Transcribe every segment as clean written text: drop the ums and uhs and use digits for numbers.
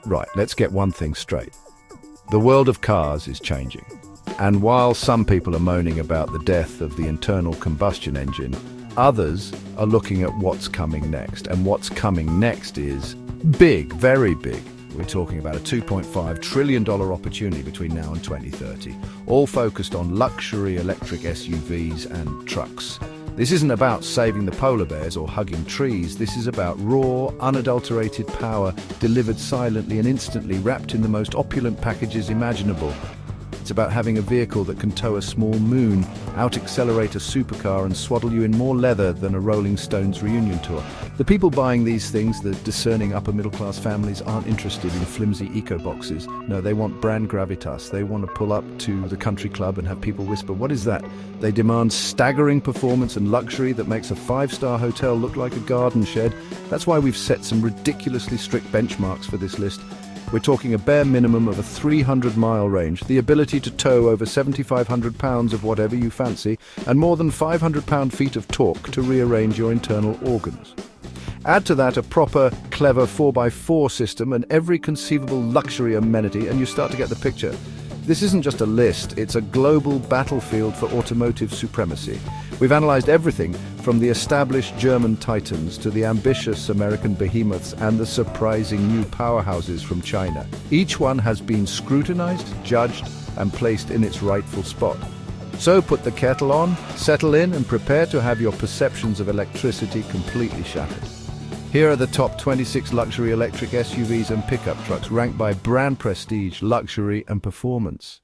Right, let's get one thing straight. The world of cars is changing. And while some people are moaning about the death of the internal combustion engine, others are looking at what's coming next. And what's coming next is big, very big. We're talking about a $2.5 trillion opportunity between now and 2030, all focused on luxury electric SUVs and trucks. This isn't about saving the polar bears or hugging trees. This is about raw, unadulterated power delivered silently and instantly, wrapped in the most opulent packages imaginable. It's about having a vehicle that can tow a small moon, out-accelerate a supercar and swaddle you in more leather than a Rolling Stones reunion tour. The people buying these things, the discerning upper-middle-class families, aren't interested in flimsy eco-boxes. No, they want brand gravitas. They want to pull up to the country club and have people whisper, "What is that?" They demand staggering performance and luxury that makes a five-star hotel look like a garden shed. That's why we've set some ridiculously strict benchmarks for this list. We're talking a bare minimum of a 300-mile range, the ability to tow over 7,500 pounds of whatever you fancy, and more than 500 pound-feet of torque to rearrange your internal organs. Add to that a proper, clever 4x4 system and every conceivable luxury amenity, and you start to get the picture. This isn't just a list, it's a global battlefield for automotive supremacy. We've analysed everything from the established German titans to the ambitious American behemoths and the surprising new powerhouses from China. Each one has been scrutinised, judged, and placed in its rightful spot. So put the kettle on, settle in, and prepare to have your perceptions of electricity completely shattered. Here are the top 26 luxury electric SUVs and pickup trucks ranked by brand prestige, luxury and performance.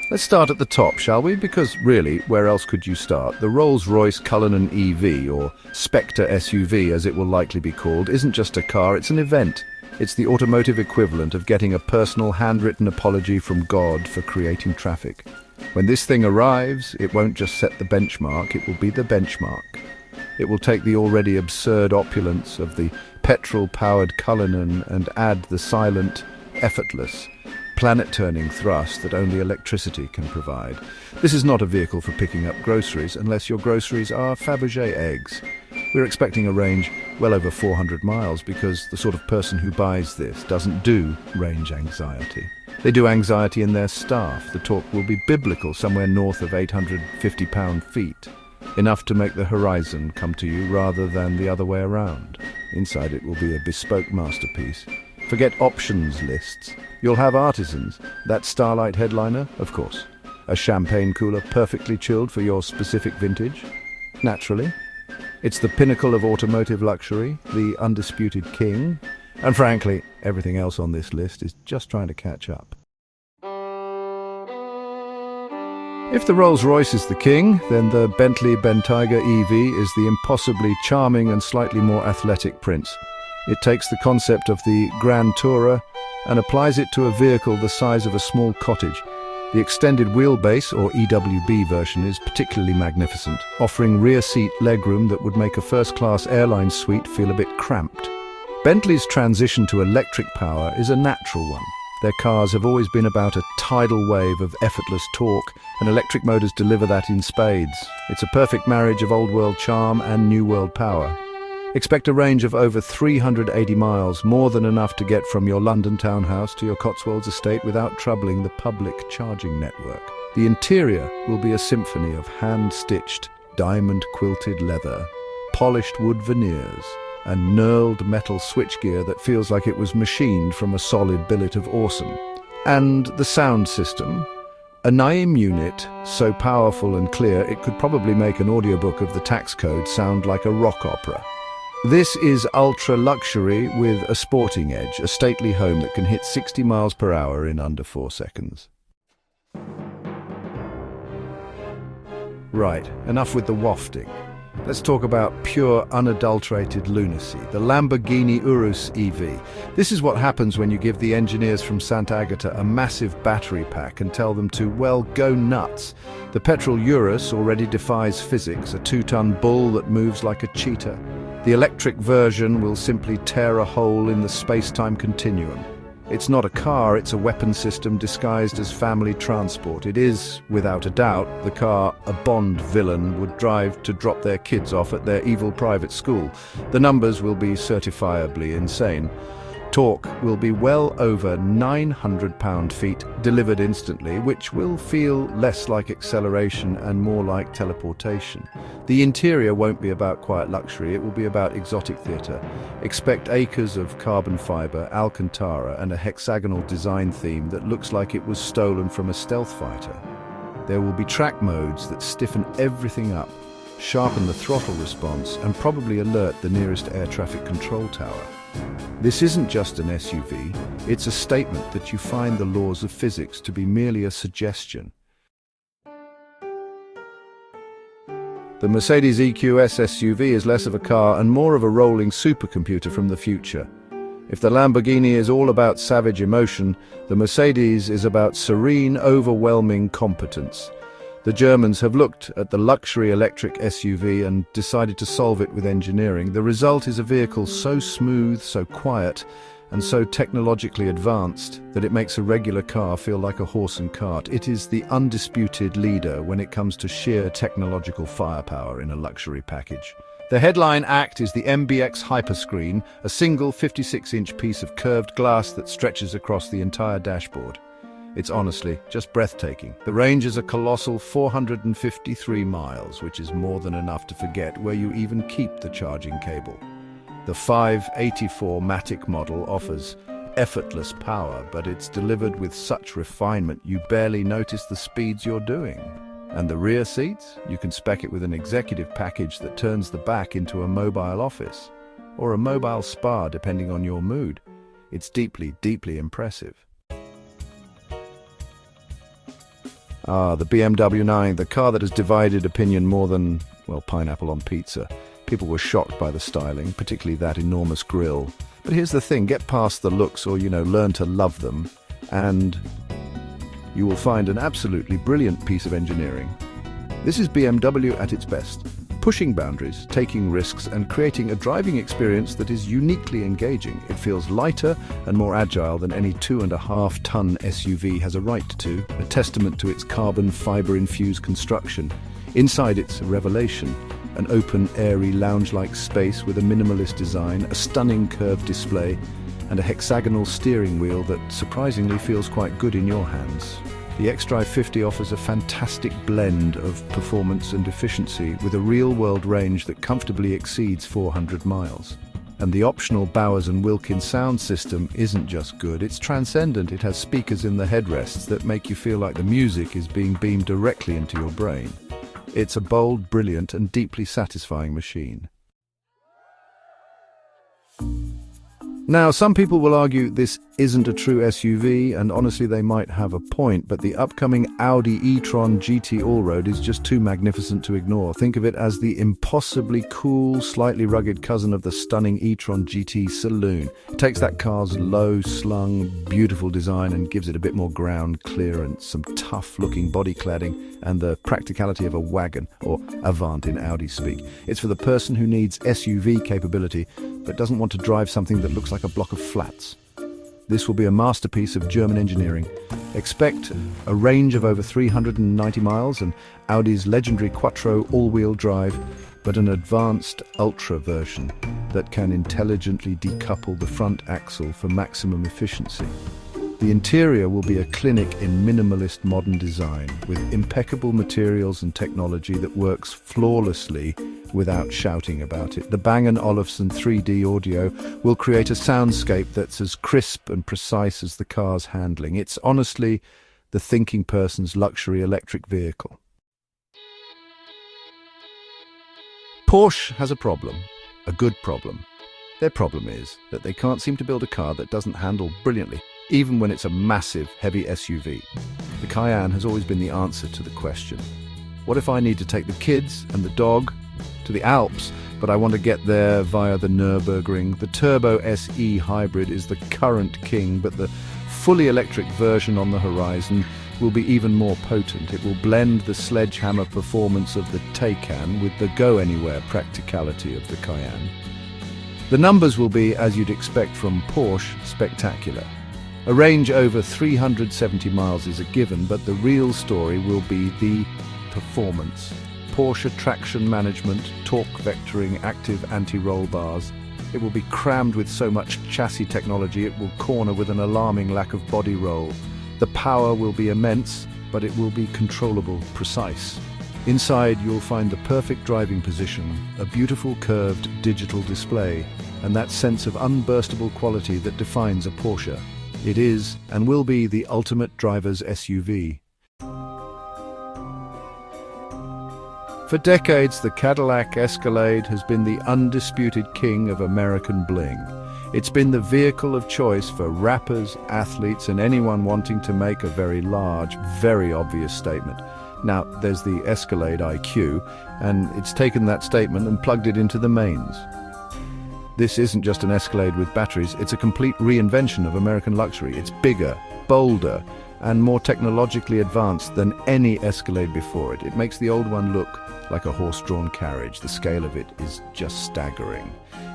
Let's start at the top, shall we? Because really, where else could you start? The Rolls-Royce Cullinan EV, or Spectre SUV as it will likely be called, isn't just a car, it's an event. It's the automotive equivalent of getting a personal handwritten apology from God for creating traffic. When this thing arrives, it won't just set the benchmark, it will be the benchmark. It will take the already absurd opulence of the petrol-powered Cullinan and add the silent, effortless, planet-turning thrust that only electricity can provide. This is not a vehicle for picking up groceries, unless your groceries are Fabergé eggs. We're expecting a range well over 400 miles because the sort of person who buys this doesn't do range anxiety. They do anxiety in their staff. The torque will be biblical, somewhere north of 850 pound-feet. Enough to make the horizon come to you rather than the other way around. Inside it will be a bespoke masterpiece. Forget options lists. You'll have artisans. That Starlight headliner, of course. A champagne cooler perfectly chilled for your specific vintage. Naturally. It's the pinnacle of automotive luxury, the undisputed king. And frankly, everything else on this list is just trying to catch up. If the Rolls-Royce is the king, then the Bentley Bentayga EV is the impossibly charming and slightly more athletic prince. It takes the concept of the Grand Tourer and applies it to a vehicle the size of a small cottage. The extended wheelbase, or EWB version, is particularly magnificent, offering rear seat legroom that would make a first-class airline suite feel a bit cramped. Bentley's transition to electric power is a natural one. Their cars have always been about a tidal wave of effortless torque, and electric motors deliver that in spades. It's a perfect marriage of old-world charm and new-world power. Expect a range of over 380 miles, more than enough to get from your London townhouse to your Cotswolds estate without troubling the public charging network. The interior will be a symphony of hand-stitched, diamond-quilted leather, polished wood veneers, and knurled metal switchgear that feels like it was machined from a solid billet of awesome. And the sound system, a Naim unit so powerful and clear it could probably make an audiobook of the tax code sound like a rock opera. This is ultra-luxury with a sporting edge, a stately home that can hit 60 miles per hour in under 4 seconds. Right, enough with the wafting. Let's talk about pure, unadulterated lunacy, the Lamborghini Urus EV. This is what happens when you give the engineers from Sant'Agata a massive battery pack and tell them to, well, go nuts. The petrol Urus already defies physics, a 2-ton bull that moves like a cheetah. The electric version will simply tear a hole in the space-time continuum. It's not a car, it's a weapon system disguised as family transport. It is, without a doubt, the car a Bond villain would drive to drop their kids off at their evil private school. The numbers will be certifiably insane. Torque will be well over 900 pound-feet delivered instantly, which will feel less like acceleration and more like teleportation. The interior won't be about quiet luxury, it will be about exotic theatre. Expect acres of carbon fibre, Alcantara and a hexagonal design theme that looks like it was stolen from a stealth fighter. There will be track modes that stiffen everything up, sharpen the throttle response and probably alert the nearest air traffic control tower. This isn't just an SUV, it's a statement that you find the laws of physics to be merely a suggestion. The Mercedes EQS SUV is less of a car and more of a rolling supercomputer from the future. If the Lamborghini is all about savage emotion, the Mercedes is about serene, overwhelming competence. The Germans have looked at the luxury electric SUV and decided to solve it with engineering. The result is a vehicle so smooth, so quiet, and so technologically advanced that it makes a regular car feel like a horse and cart. It is the undisputed leader when it comes to sheer technological firepower in a luxury package. The headline act is the MBX Hyperscreen, a single 56-inch piece of curved glass that stretches across the entire dashboard. It's honestly just breathtaking. The range is a colossal 453 miles, which is more than enough to forget where you even keep the charging cable. The 584 Matic model offers effortless power, but it's delivered with such refinement you barely notice the speeds you're doing. And the rear seats? You can spec it with an executive package that turns the back into a mobile office, or a mobile spa depending on your mood. It's deeply, deeply impressive. The BMW 9, the car that has divided opinion more than, well, pineapple on pizza. People were shocked by the styling, particularly that enormous grille. But here's the thing, get past the looks or, learn to love them, and you will find an absolutely brilliant piece of engineering. This is BMW at its best, pushing boundaries, taking risks, and creating a driving experience that is uniquely engaging. It feels lighter and more agile than any 2.5-ton SUV has a right to, a testament to its carbon fiber-infused construction. Inside it's a revelation, an open, airy, lounge-like space with a minimalist design, a stunning curved display, and a hexagonal steering wheel that surprisingly feels quite good in your hands. The xDrive 50 offers a fantastic blend of performance and efficiency with a real-world range that comfortably exceeds 400 miles. And the optional Bowers & Wilkins sound system isn't just good, it's transcendent. It has speakers in the headrests that make you feel like the music is being beamed directly into your brain. It's a bold, brilliant, and deeply satisfying machine. Now, some people will argue this isn't a true SUV, and honestly they might have a point, but the upcoming Audi e-tron GT Allroad is just too magnificent to ignore. Think of it as the impossibly cool, slightly rugged cousin of the stunning e-tron GT Saloon. It takes that car's low-slung, beautiful design and gives it a bit more ground clearance, some tough-looking body cladding, and the practicality of a wagon, or Avant in Audi speak. It's for the person who needs SUV capability, but doesn't want to drive something that looks like a block of flats. This will be a masterpiece of German engineering. Expect a range of over 390 miles and Audi's legendary Quattro all-wheel drive, but an advanced Ultra version that can intelligently decouple the front axle for maximum efficiency. The interior will be a clinic in minimalist modern design, with impeccable materials and technology that works flawlessly without shouting about it. The Bang & Olufsen 3D audio will create a soundscape that's as crisp and precise as the car's handling. It's honestly the thinking person's luxury electric vehicle. Porsche has a problem, a good problem. Their problem is that they can't seem to build a car that doesn't handle brilliantly, even when it's a massive, heavy SUV. The Cayenne has always been the answer to the question. What if I need to take the kids and the dog to the Alps, but I want to get there via the Nürburgring? The Turbo SE Hybrid is the current king, but the fully electric version on the horizon will be even more potent. It will blend the sledgehammer performance of the Taycan with the go-anywhere practicality of the Cayenne. The numbers will be, as you'd expect from Porsche, spectacular. A range over 370 miles is a given, but the real story will be the performance. Porsche traction management, torque vectoring, active anti-roll bars. It will be crammed with so much chassis technology it will corner with an alarming lack of body roll. The power will be immense, but it will be controllable, precise. Inside you'll find the perfect driving position, a beautiful curved digital display, and that sense of unburstable quality that defines a Porsche. It is and will be the ultimate driver's SUV. For decades, the Cadillac Escalade has been the undisputed king of American bling. It's been the vehicle of choice for rappers, athletes, and anyone wanting to make a very large, very obvious statement. Now, there's the Escalade IQ, and it's taken that statement and plugged it into the mains. This isn't just an Escalade with batteries, it's a complete reinvention of American luxury. It's bigger, bolder, and more technologically advanced than any Escalade before it. It makes the old one look like a horse-drawn carriage. The scale of it is just staggering.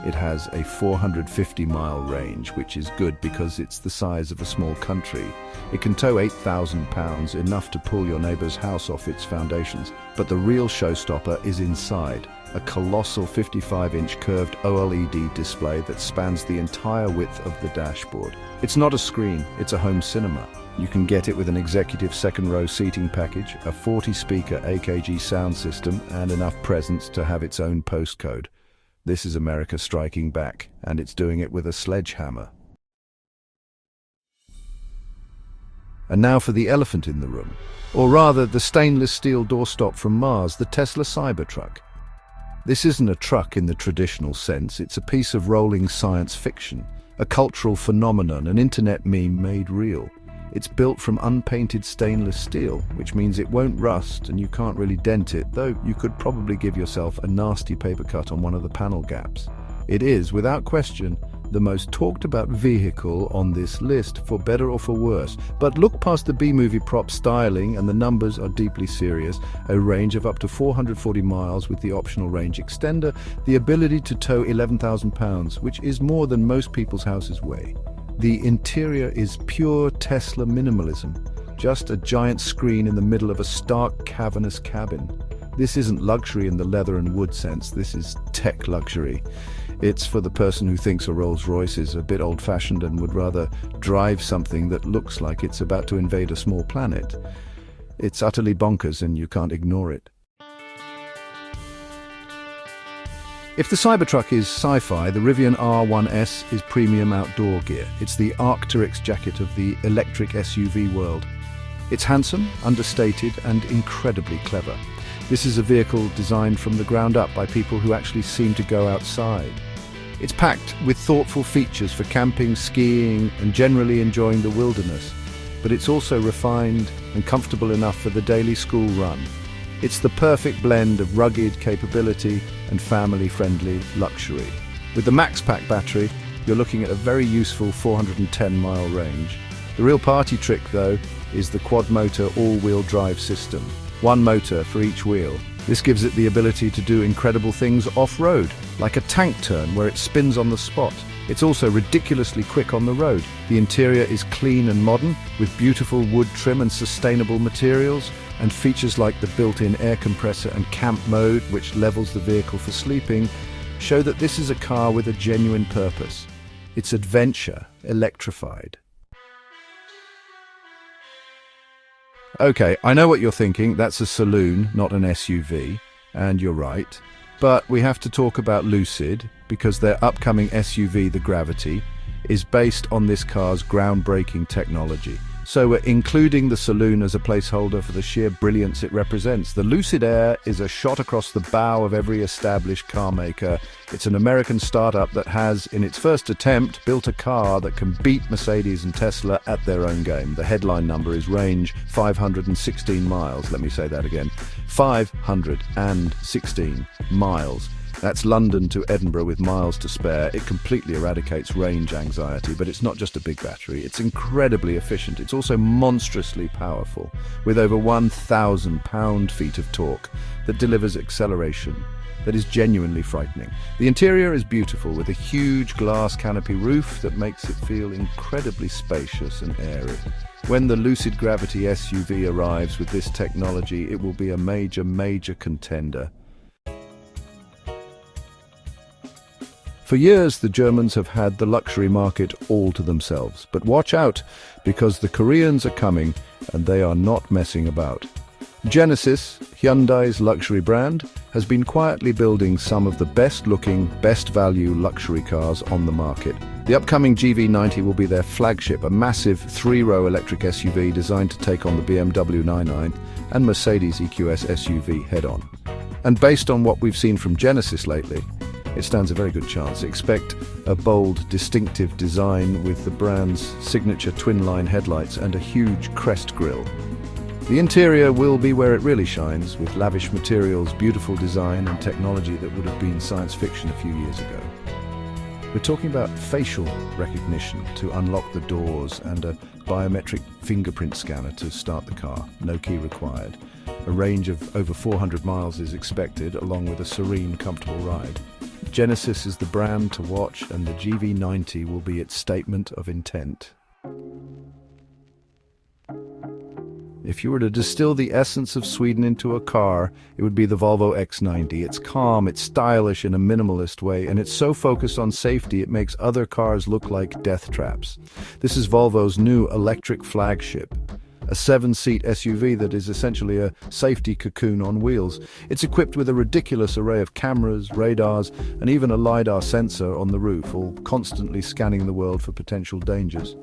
It has a 450-mile range, which is good because it's the size of a small country. It can tow 8,000 pounds, enough to pull your neighbor's house off its foundations. But the real showstopper is inside. A colossal 55-inch curved OLED display that spans the entire width of the dashboard. It's not a screen, it's a home cinema. You can get it with an executive second-row seating package, a 40-speaker AKG sound system, and enough presence to have its own postcode. This is America striking back, and it's doing it with a sledgehammer. And now for the elephant in the room, or rather the stainless steel doorstop from Mars, the Tesla Cybertruck. This isn't a truck in the traditional sense, it's a piece of rolling science fiction, a cultural phenomenon, an internet meme made real. It's built from unpainted stainless steel, which means it won't rust and you can't really dent it, though you could probably give yourself a nasty paper cut on one of the panel gaps. It is, without question, the most talked about vehicle on this list, for better or for worse. But look past the B-movie prop styling and the numbers are deeply serious. A range of up to 440 miles with the optional range extender, the ability to tow 11,000 pounds, which is more than most people's houses weigh. The interior is pure Tesla minimalism, just a giant screen in the middle of a stark, cavernous cabin. This isn't luxury in the leather and wood sense, this is tech luxury. It's for the person who thinks a Rolls-Royce is a bit old-fashioned and would rather drive something that looks like it's about to invade a small planet. It's utterly bonkers and you can't ignore it. If the Cybertruck is sci-fi, the Rivian R1S is premium outdoor gear. It's the Arc'teryx jacket of the electric SUV world. It's handsome, understated, and incredibly clever. This is a vehicle designed from the ground up by people who actually seem to go outside. It's packed with thoughtful features for camping, skiing, and generally enjoying the wilderness. But it's also refined and comfortable enough for the daily school run. It's the perfect blend of rugged capability and family-friendly luxury. With the MaxPack battery, you're looking at a very useful 410-mile range. The real party trick, though, is the quad-motor all-wheel drive system. One motor for each wheel. This gives it the ability to do incredible things off-road, like a tank turn where it spins on the spot. It's also ridiculously quick on the road. The interior is clean and modern, with beautiful wood trim and sustainable materials, and features like the built-in air compressor and camp mode, which levels the vehicle for sleeping, show that this is a car with a genuine purpose. It's adventure, electrified. Okay, I know what you're thinking, that's a saloon, not an SUV, and you're right. But we have to talk about Lucid, because their upcoming SUV, the Gravity, is based on this car's groundbreaking technology. So we're including the saloon as a placeholder for the sheer brilliance it represents. The Lucid Air is a shot across the bow of every established car maker. It's an American startup that has, in its first attempt, built a car that can beat Mercedes and Tesla at their own game. The headline number is range 516 miles. Let me say that again. 516 miles. That's London to Edinburgh with miles to spare. It completely eradicates range anxiety, but it's not just a big battery. It's incredibly efficient. It's also monstrously powerful, with over 1,000 pound-feet of torque that delivers acceleration that is genuinely frightening. The interior is beautiful, with a huge glass canopy roof that makes it feel incredibly spacious and airy. When the Lucid Gravity SUV arrives with this technology, it will be a major contender. For years, the Germans have had the luxury market all to themselves. But watch out, because the Koreans are coming and they are not messing about. Genesis, Hyundai's luxury brand, has been quietly building some of the best-looking, best-value luxury cars on the market. The upcoming GV90 will be their flagship, a massive three-row electric SUV designed to take on the BMW 9 and Mercedes EQS SUV head-on. And based on what we've seen from Genesis lately, it stands a very good chance. Expect a bold, distinctive design with the brand's signature twin-line headlights and a huge crest grille. The interior will be where it really shines, with lavish materials, beautiful design and technology that would have been science fiction a few years ago. We're talking about facial recognition to unlock the doors and a biometric fingerprint scanner to start the car, no key required. A range of over 400 miles is expected, along with a serene, comfortable ride. Genesis is the brand to watch, and the GV90 will be its statement of intent. If you were to distill the essence of Sweden into a car, it would be the Volvo X90. It's calm, it's stylish in a minimalist way, and it's so focused on safety it makes other cars look like death traps. This is Volvo's new electric flagship, a 7-seat SUV that is essentially a safety cocoon on wheels. It's equipped with a ridiculous array of cameras, radars, and even a LiDAR sensor on the roof, all constantly scanning the world for potential dangers.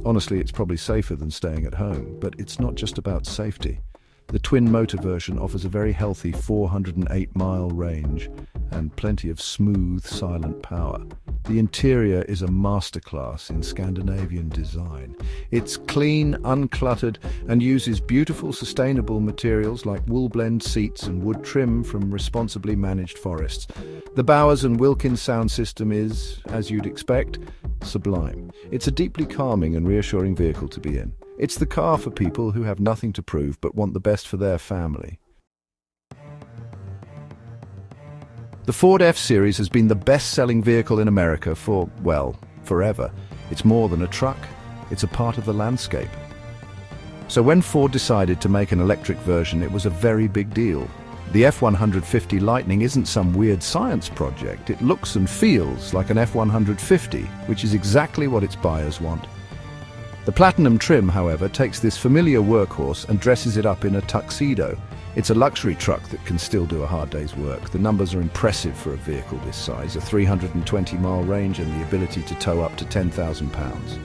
Honestly, it's probably safer than staying at home, but it's not just about safety. The twin-motor version offers a very healthy 408-mile range and plenty of smooth, silent power. The interior is a masterclass in Scandinavian design. It's clean, uncluttered, and uses beautiful, sustainable materials like wool-blend seats and wood trim from responsibly managed forests. The Bowers & Wilkins sound system is, as you'd expect, sublime. It's a deeply calming and reassuring vehicle to be in. It's the car for people who have nothing to prove but want the best for their family. The Ford F-Series has been the best-selling vehicle in America for, well, forever. It's more than a truck, it's a part of the landscape. So when Ford decided to make an electric version, it was a very big deal. The F-150 Lightning isn't some weird science project. It looks and feels like an F-150, which is exactly what its buyers want. The Platinum trim, however, takes this familiar workhorse and dresses it up in a tuxedo. It's a luxury truck that can still do a hard day's work. The numbers are impressive for a vehicle this size, a 320-mile range and the ability to tow up to 10,000 pounds.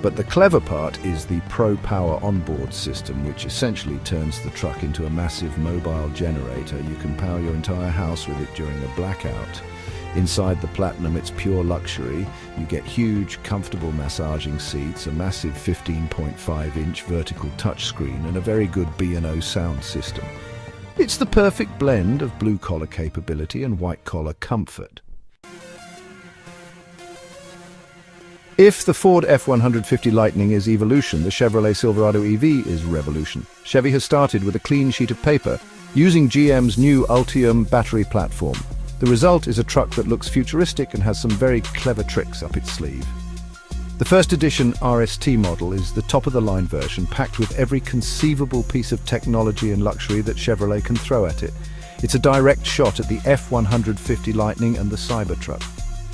But the clever part is the Pro Power onboard system, which essentially turns the truck into a massive mobile generator. You can power your entire house with it during a blackout. Inside the Platinum, it's pure luxury. You get huge, comfortable massaging seats, a massive 15.5-inch vertical touchscreen, and a very good B&O sound system. It's the perfect blend of blue-collar capability and white-collar comfort. If the Ford F-150 Lightning is evolution, the Chevrolet Silverado EV is revolution. Chevy has started with a clean sheet of paper, using GM's new Ultium battery platform. The result is a truck that looks futuristic and has some very clever tricks up its sleeve. The first edition RST model is the top-of-the-line version, packed with every conceivable piece of technology and luxury that Chevrolet can throw at it. It's a direct shot at the F-150 Lightning and the Cybertruck.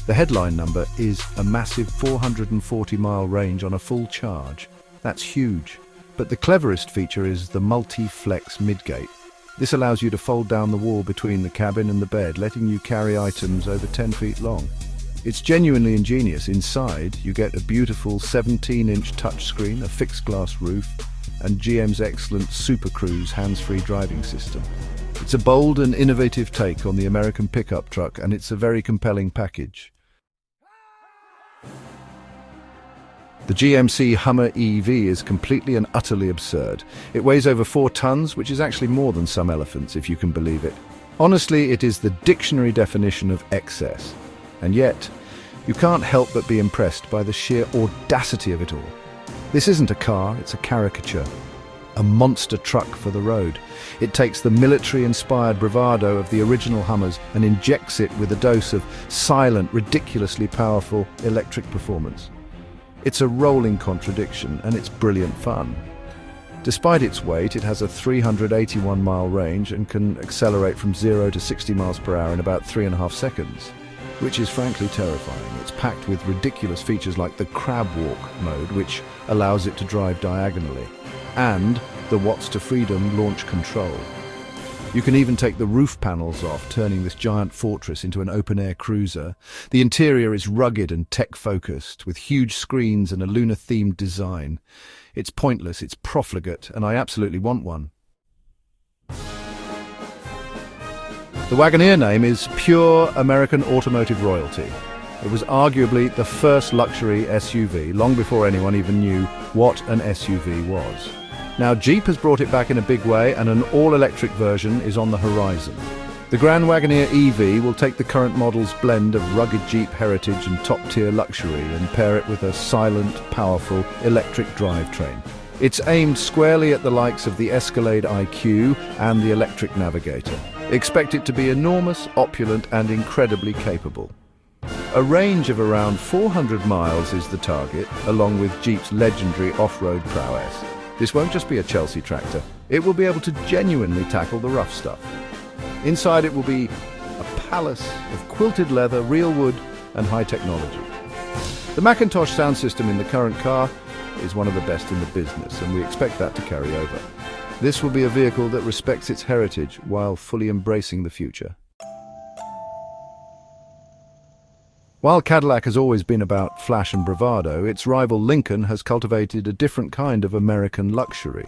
The headline number is a massive 440-mile range on a full charge. That's huge. But the cleverest feature is the multi-flex midgate. This allows you to fold down the wall between the cabin and the bed, letting you carry items over 10 feet long. It's genuinely ingenious. Inside, you get a beautiful 17-inch touchscreen, a fixed glass roof, and GM's excellent Super Cruise hands-free driving system. It's a bold and innovative take on the American pickup truck, and it's a very compelling package. The GMC Hummer EV is completely and utterly absurd. It weighs over 4 tons, which is actually more than some elephants, if you can believe it. Honestly, it is the dictionary definition of excess. And yet, you can't help but be impressed by the sheer audacity of it all. This isn't a car, it's a caricature. a monster truck for the road. It takes the military-inspired bravado of the original Hummers and injects it with a dose of silent, ridiculously powerful electric performance. It's a rolling contradiction, and it's brilliant fun. Despite its weight, it has a 381-mile range and can accelerate from 0 to 60 miles per hour in about 3.5 seconds, which is frankly terrifying. It's packed with ridiculous features like the crab walk mode, which allows it to drive diagonally, and the Watts to Freedom launch control. You can even take the roof panels off, turning this giant fortress into an open-air cruiser. The interior is rugged and tech-focused, with huge screens and a lunar-themed design. It's pointless, it's profligate, and I absolutely want one. The Wagoneer name is pure American automotive royalty. It was arguably the first luxury SUV, long before anyone even knew what an SUV was. Now Jeep has brought it back in a big way, and an all-electric version is on the horizon. The Grand Wagoneer EV will take the current model's blend of rugged Jeep heritage and top-tier luxury and pair it with a silent, powerful electric drivetrain. It's aimed squarely at the likes of the Escalade IQ and the electric Navigator. Expect it to be enormous, opulent, and incredibly capable. A range of around 400 miles is the target, along with Jeep's legendary off-road prowess. This won't just be a Chelsea tractor. It will be able to genuinely tackle the rough stuff. Inside it will be a palace of quilted leather, real wood, and high technology. The Macintosh sound system in the current car is one of the best in the business, and we expect that to carry over. This will be a vehicle that respects its heritage while fully embracing the future. While Cadillac has always been about flash and bravado, its rival Lincoln has cultivated a different kind of American luxury.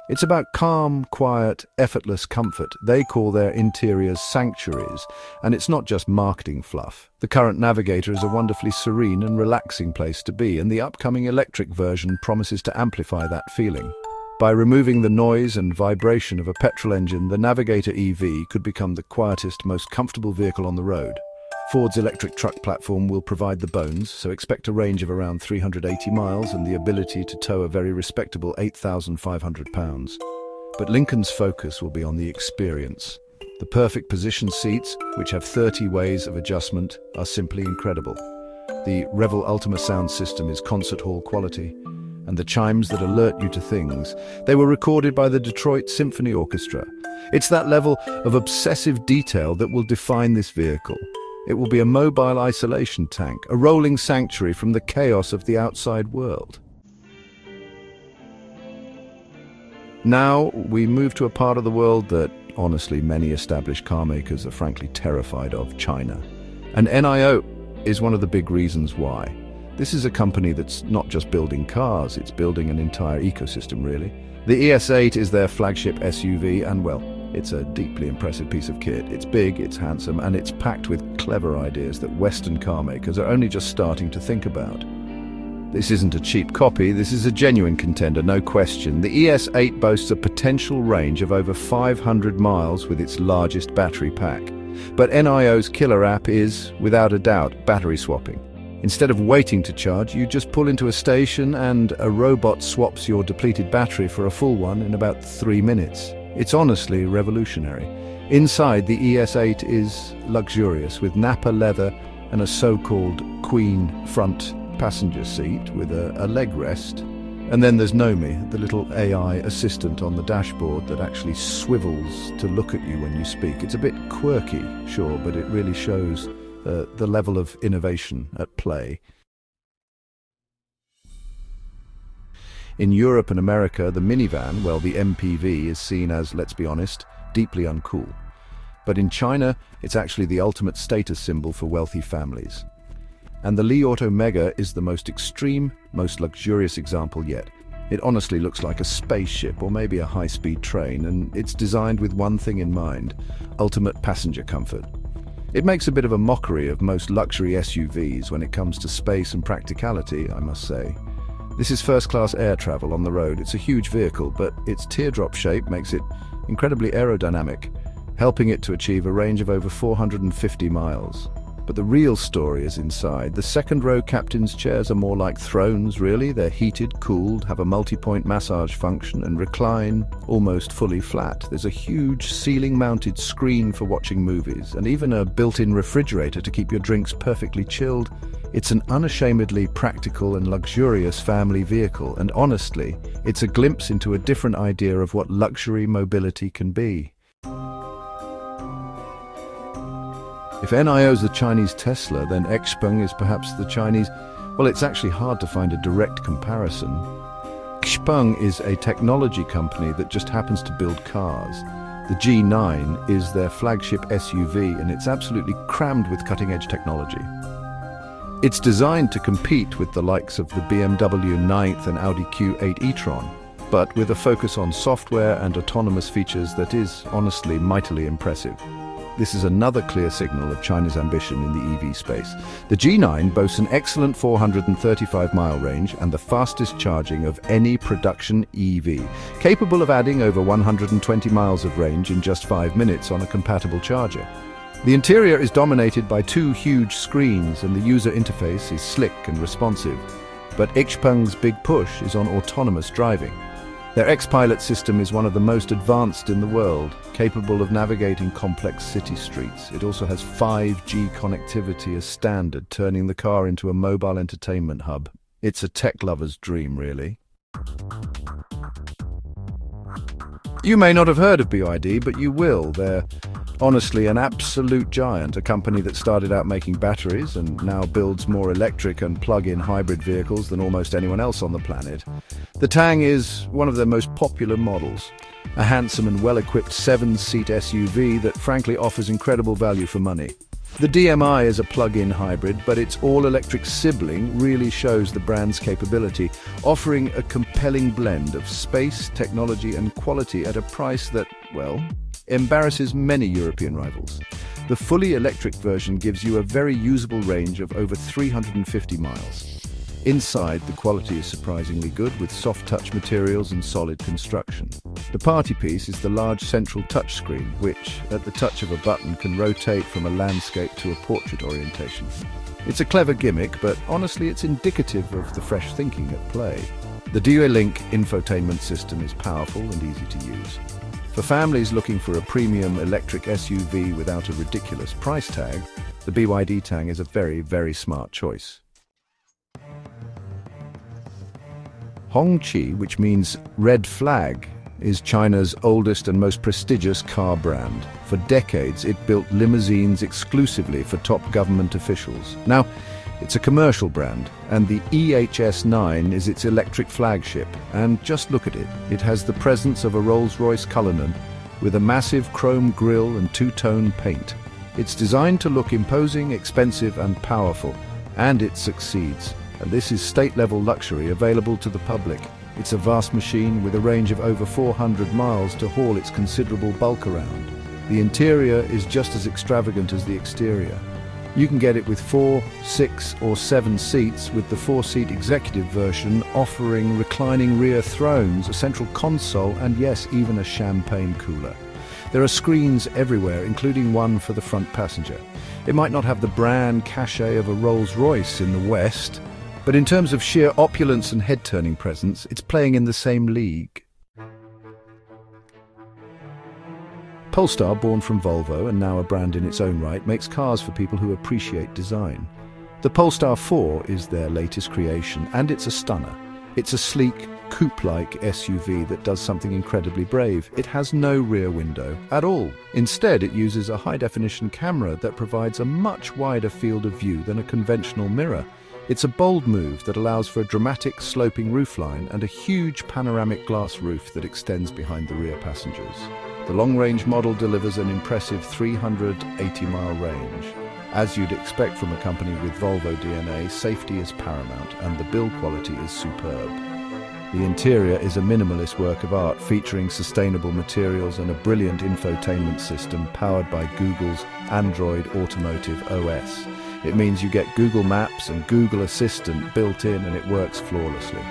It's about calm, quiet, effortless comfort. They call their interiors sanctuaries, and it's not just marketing fluff. The current Navigator is a wonderfully serene and relaxing place to be, and the upcoming electric version promises to amplify that feeling. By removing the noise and vibration of a petrol engine, the Navigator EV could become the quietest, most comfortable vehicle on the road. Ford's electric truck platform will provide the bones, so expect a range of around 380 miles and the ability to tow a very respectable 8,500 pounds. But Lincoln's focus will be on the experience. The perfect position seats, which have 30 ways of adjustment, are simply incredible. The Revel Ultima sound system is concert hall quality, and the chimes that alert you to things, they were recorded by the Detroit Symphony Orchestra. It's that level of obsessive detail that will define this vehicle. It will be a mobile isolation tank, a rolling sanctuary from the chaos of the outside world. Now we move to a part of the world that, honestly, many established car makers are frankly terrified of: China. And NIO is one of the big reasons why. This is a company that's not just building cars, it's building an entire ecosystem, really. The ES8 is their flagship SUV, and well, it's a deeply impressive piece of kit. It's big, it's handsome, and it's packed with clever ideas that Western car makers are only just starting to think about. This isn't a cheap copy, this is a genuine contender, no question. The ES8 boasts a potential range of over 500 miles with its largest battery pack. But NIO's killer app is, without a doubt, battery swapping. Instead of waiting to charge, you just pull into a station and a robot swaps your depleted battery for a full one in about 3 minutes. It's honestly revolutionary. Inside, the ES8 is luxurious, with Napa leather and a so-called queen front passenger seat with a leg rest. And then there's Nomi, the little AI assistant on the dashboard that actually swivels to look at you when you speak. It's a bit quirky, sure, but it really shows the level of innovation at play. In Europe and America, the minivan, well, the MPV, is seen as, let's be honest, deeply uncool. But in China, it's actually the ultimate status symbol for wealthy families. And the Li Auto Mega is the most extreme, most luxurious example yet. It honestly looks like a spaceship or maybe a high-speed train, and it's designed with one thing in mind: ultimate passenger comfort. It makes a bit of a mockery of most luxury SUVs when it comes to space and practicality, I must say. This is first-class air travel on the road. It's a huge vehicle, but its teardrop shape makes it incredibly aerodynamic, helping it to achieve a range of over 450 miles. But the real story is inside. The second-row captain's chairs are more like thrones, really. They're heated, cooled, have a multi-point massage function, and recline almost fully flat. There's a huge ceiling-mounted screen for watching movies, and even a built-in refrigerator to keep your drinks perfectly chilled. It's an unashamedly practical and luxurious family vehicle, and honestly, it's a glimpse into a different idea of what luxury mobility can be. If NIO is the Chinese Tesla, then XPeng is perhaps the Chinese... Well, it's actually hard to find a direct comparison. XPeng is a technology company that just happens to build cars. The G9 is their flagship SUV, and it's absolutely crammed with cutting-edge technology. It's designed to compete with the likes of the BMW 9th and Audi Q8 e-tron, but with a focus on software and autonomous features that is, honestly, mightily impressive. This is another clear signal of China's ambition in the EV space. The G9 boasts an excellent 435-mile range and the fastest charging of any production EV, capable of adding over 120 miles of range in just 5 minutes on a compatible charger. The interior is dominated by 2 huge screens, and the user interface is slick and responsive. But XPeng's big push is on autonomous driving. Their X-Pilot system is one of the most advanced in the world, capable of navigating complex city streets. It also has 5G connectivity as standard, turning the car into a mobile entertainment hub. It's a tech lover's dream, really. You may not have heard of BYD, but you will. They're honestly an absolute giant, a company that started out making batteries and now builds more electric and plug-in hybrid vehicles than almost anyone else on the planet. The Tang is one of their most popular models, a handsome and well-equipped 7-seat SUV that frankly offers incredible value for money. The DMI is a plug-in hybrid, but its all-electric sibling really shows the brand's capability, offering a compelling blend of space, technology and quality at a price that, well, embarrasses many European rivals. The fully electric version gives you a very usable range of over 350 miles. Inside, the quality is surprisingly good, with soft-touch materials and solid construction. The party piece is the large central touchscreen, which, at the touch of a button, can rotate from a landscape to a portrait orientation. It's a clever gimmick, but honestly it's indicative of the fresh thinking at play. The DuaLink infotainment system is powerful and easy to use. For families looking for a premium electric SUV without a ridiculous price tag, the BYD Tang is a very, very smart choice. Hongqi, which means red flag, is China's oldest and most prestigious car brand. For decades, it built limousines exclusively for top government officials. Now, it's a commercial brand, and the EHS9 is its electric flagship. And just look at it. It has the presence of a Rolls-Royce Cullinan with a massive chrome grille and 2-tone paint. It's designed to look imposing, expensive, and powerful, and it succeeds. And this is state-level luxury available to the public. It's a vast machine with a range of over 400 miles to haul its considerable bulk around. The interior is just as extravagant as the exterior. You can get it with 4, 6 or 7 seats, with the 4-seat executive version offering reclining rear thrones, a central console and yes, even a champagne cooler. There are screens everywhere, including one for the front passenger. It might not have the brand cachet of a Rolls-Royce in the West, but in terms of sheer opulence and head-turning presence, it's playing in the same league. Polestar, born from Volvo and now a brand in its own right, makes cars for people who appreciate design. The Polestar 4 is their latest creation, and it's a stunner. It's a sleek, coupe-like SUV that does something incredibly brave. It has no rear window at all. Instead, it uses a high-definition camera that provides a much wider field of view than a conventional mirror. It's a bold move that allows for a dramatic sloping roofline and a huge panoramic glass roof that extends behind the rear passengers. The long-range model delivers an impressive 380-mile range. As you'd expect from a company with Volvo DNA, safety is paramount and the build quality is superb. The interior is a minimalist work of art featuring sustainable materials and a brilliant infotainment system powered by Google's Android Automotive OS. It means you get Google Maps and Google Assistant built in, and it works flawlessly.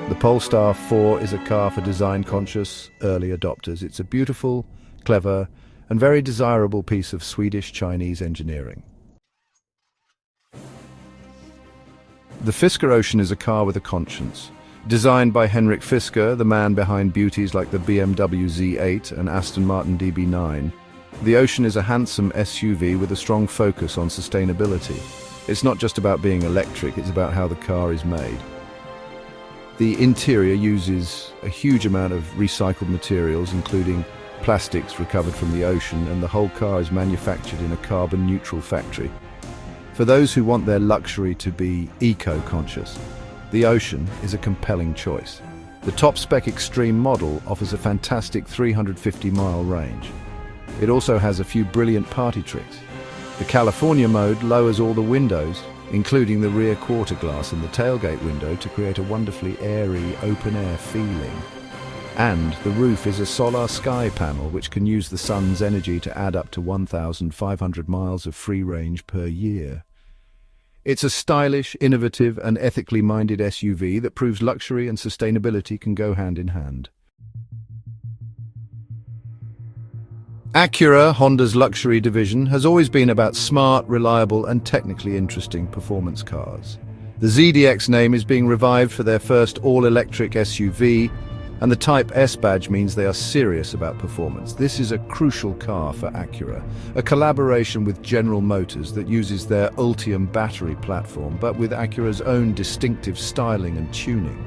The Polestar 4 is a car for design-conscious early adopters. It's a beautiful, clever, and very desirable piece of Swedish-Chinese engineering. The Fisker Ocean is a car with a conscience. Designed by Henrik Fisker, the man behind beauties like the BMW Z8 and Aston Martin DB9, the Ocean is a handsome SUV with a strong focus on sustainability. It's not just about being electric, it's about how the car is made. The interior uses a huge amount of recycled materials, including plastics recovered from the ocean, and the whole car is manufactured in a carbon-neutral factory. For those who want their luxury to be eco-conscious, the Ocean is a compelling choice. The top-spec Extreme model offers a fantastic 350-mile range. It also has a few brilliant party tricks. The California mode lowers all the windows, including the rear quarter glass and the tailgate window, to create a wonderfully airy, open-air feeling. And the roof is a solar sky panel which can use the sun's energy to add up to 1,500 miles of free range per year. It's a stylish, innovative and ethically minded SUV that proves luxury and sustainability can go hand in hand. Acura, Honda's luxury division, has always been about smart, reliable and technically interesting performance cars. The ZDX name is being revived for their first all-electric SUV, and the Type S badge means they are serious about performance. This is a crucial car for Acura, a collaboration with General Motors that uses their Ultium battery platform, but with Acura's own distinctive styling and tuning.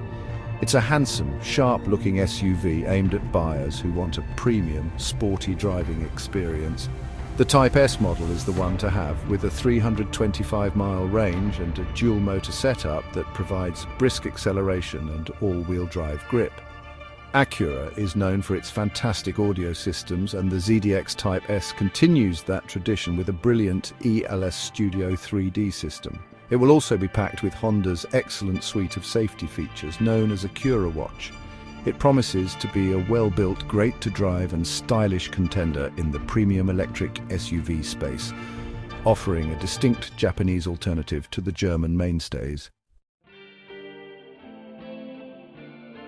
It's a handsome, sharp-looking SUV aimed at buyers who want a premium, sporty driving experience. The Type S model is the one to have, with a 325-mile range and a dual-motor setup that provides brisk acceleration and all-wheel drive grip. Acura is known for its fantastic audio systems, and the ZDX Type S continues that tradition with a brilliant ELS Studio 3D system. It will also be packed with Honda's excellent suite of safety features known as Acura Watch. It promises to be a well-built, great-to-drive and stylish contender in the premium electric SUV space, offering a distinct Japanese alternative to the German mainstays.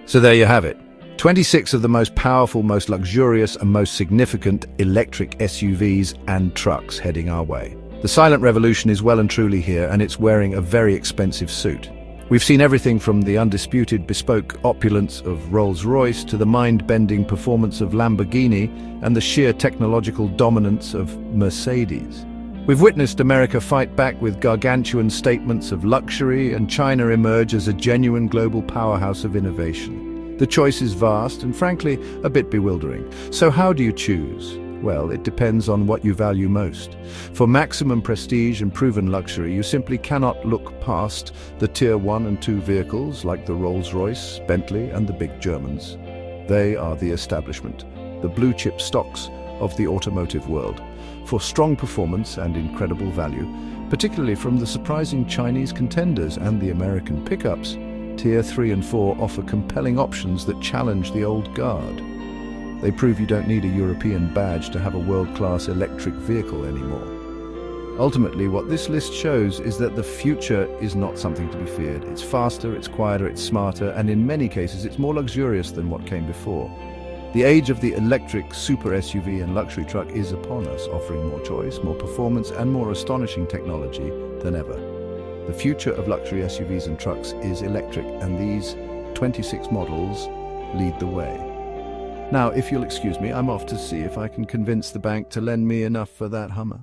So there you have it. 26 of the most powerful, most luxurious and most significant electric SUVs and trucks heading our way. The silent revolution is well and truly here, and it's wearing a very expensive suit. We've seen everything from the undisputed bespoke opulence of Rolls-Royce to the mind-bending performance of Lamborghini and the sheer technological dominance of Mercedes. We've witnessed America fight back with gargantuan statements of luxury, and China emerge as a genuine global powerhouse of innovation. The choice is vast and, frankly, a bit bewildering. So how do you choose? Well, it depends on what you value most. For maximum prestige and proven luxury, you simply cannot look past the Tier 1 and 2 vehicles like the Rolls-Royce, Bentley and the big Germans. They are the establishment, the blue-chip stocks of the automotive world, for strong performance and incredible value, particularly from the surprising Chinese contenders and the American pickups. Tier 3 and 4 offer compelling options that challenge the old guard. They prove you don't need a European badge to have a world-class electric vehicle anymore. Ultimately, what this list shows is that the future is not something to be feared. It's faster, it's quieter, it's smarter, and in many cases it's more luxurious than what came before. The age of the electric super SUV and luxury truck is upon us, offering more choice, more performance, and more astonishing technology than ever. The future of luxury SUVs and trucks is electric, and these 26 models lead the way. Now, if you'll excuse me, I'm off to see if I can convince the bank to lend me enough for that Hummer.